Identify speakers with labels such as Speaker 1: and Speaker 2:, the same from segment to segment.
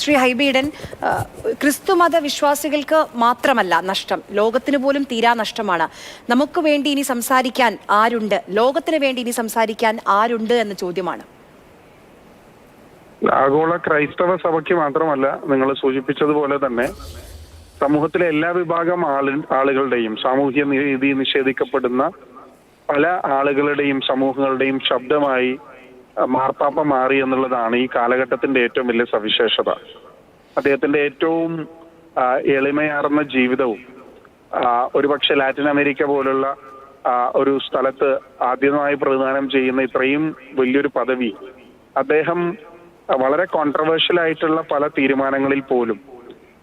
Speaker 1: ശ്രീ ഹൈബീഡൻ, ക്രിസ്തുമത വിശ്വാസികൾക്ക് മാത്രമല്ല നഷ്ടം, ലോകത്തിന് പോലും തീരാ നഷ്ടമാണ്. നമുക്ക് വേണ്ടി ഇനി സംസാരിക്കാൻ ആരുണ്ട്, ലോകത്തിന് വേണ്ടി ഇനി സംസാരിക്കാൻ ആരുണ്ട് എന്ന ചോദ്യമാണ്.
Speaker 2: ആഗോള ക്രൈസ്തവ സഭയ്ക്ക് മാത്രമല്ല, നിങ്ങൾ സൂചിപ്പിച്ചതുപോലെ തന്നെ സമൂഹത്തിലെ എല്ലാ വിഭാഗം ആളുകളുടെയും, സാമൂഹ്യ നീതി നിഷേധിക്കപ്പെടുന്ന പല ആളുകളുടെയും സമൂഹങ്ങളുടെയും ശബ്ദമായി മാർപ്പാപ്പ മാറി എന്നുള്ളതാണ് ഈ കാലഘട്ടത്തിന്റെ ഏറ്റവും വലിയ സവിശേഷത. അദ്ദേഹത്തിന്റെ ഏറ്റവും എളിമയാർന്ന ജീവിതവും ഒരുപക്ഷെ ലാറ്റിൻ അമേരിക്ക പോലുള്ള ഒരു സ്ഥലത്ത് ആദ്യമായി പ്രതിദാനം ചെയ്യുന്ന ഇത്രയും വലിയൊരു പദവി, അദ്ദേഹം വളരെ കോൺട്രവേഴ്ഷ്യൽ ആയിട്ടുള്ള പല തീരുമാനങ്ങളിൽ പോലും,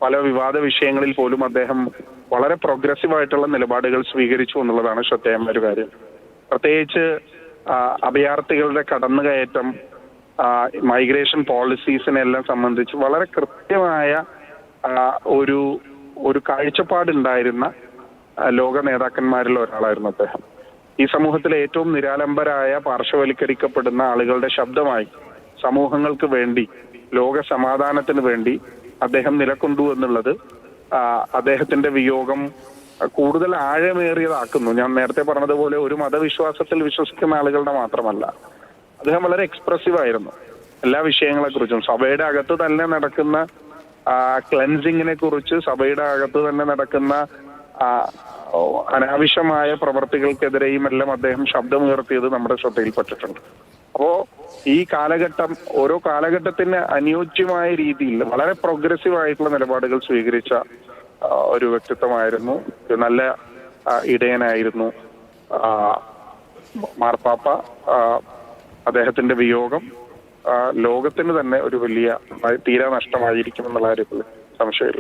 Speaker 2: പല വിവാദ വിഷയങ്ങളിൽ പോലും അദ്ദേഹം വളരെ പ്രോഗ്രസീവ് ആയിട്ടുള്ള നിലപാടുകൾ സ്വീകരിച്ചു എന്നുള്ളതാണ് ശ്രദ്ധേയമായ ഒരു കാര്യം. പ്രത്യേകിച്ച് അഭയാർത്ഥികളുടെ കടന്നുകയറ്റം, മൈഗ്രേഷൻ പോളിസീസിനെല്ലാം സംബന്ധിച്ച് വളരെ കൃത്യമായ ഒരു കാഴ്ചപ്പാടുണ്ടായിരുന്ന ലോക നേതാക്കന്മാരിൽ ഒരാളായിരുന്നു അദ്ദേഹം. ഈ സമൂഹത്തിലെ ഏറ്റവും നിരാലംബരായ, പാർശ്വവൽക്കരിക്കപ്പെടുന്ന ആളുകളുടെ ശബ്ദമായി സമൂഹങ്ങൾക്ക് വേണ്ടി, ലോക സമാധാനത്തിന് വേണ്ടി അദ്ദേഹം നിലകൊണ്ടു എന്നുള്ളത് അദ്ദേഹത്തിന്റെ വിയോഗം കൂടുതൽ ആഴമേറിയതാക്കുന്നു. ഞാൻ നേരത്തെ പറഞ്ഞതുപോലെ ഒരു മതവിശ്വാസത്തിൽ വിശ്വസിക്കുന്ന ആളുകളുടെ മാത്രമല്ല, അദ്ദേഹം വളരെ എക്സ്പ്രസീവ് ആയിരുന്നു എല്ലാ വിഷയങ്ങളെക്കുറിച്ചും. സഭയുടെ അകത്ത് തന്നെ നടക്കുന്ന ക്ലെൻസിങ്ങിനെ കുറിച്ച്, സഭയുടെ അകത്ത് തന്നെ നടക്കുന്ന അനാവശ്യമായ പ്രവർത്തികൾക്കെതിരെയും എല്ലാം അദ്ദേഹം ശബ്ദമുയർത്തിയത് നമ്മുടെ ശ്രദ്ധയിൽപ്പെട്ടിട്ടുണ്ട്. അപ്പോ ഈ കാലഘട്ടം, ഓരോ കാലഘട്ടത്തിന് അനുയോജ്യമായ രീതിയിൽ വളരെ പ്രോഗ്രസീവ് ആയിട്ടുള്ള നിലപാടുകൾ സ്വീകരിച്ച ഒരു വ്യക്തിത്വമായിരുന്നു, നല്ല ഇടയനായിരുന്നു മാർപ്പാപ്പ. അദ്ദേഹത്തിന്റെ വിയോഗം ലോകത്തിന് തന്നെ ഒരു വലിയ തീരാ നഷ്ടമായിരിക്കുമെന്നുള്ള കാര്യത്തിൽ സംശയമില്ല.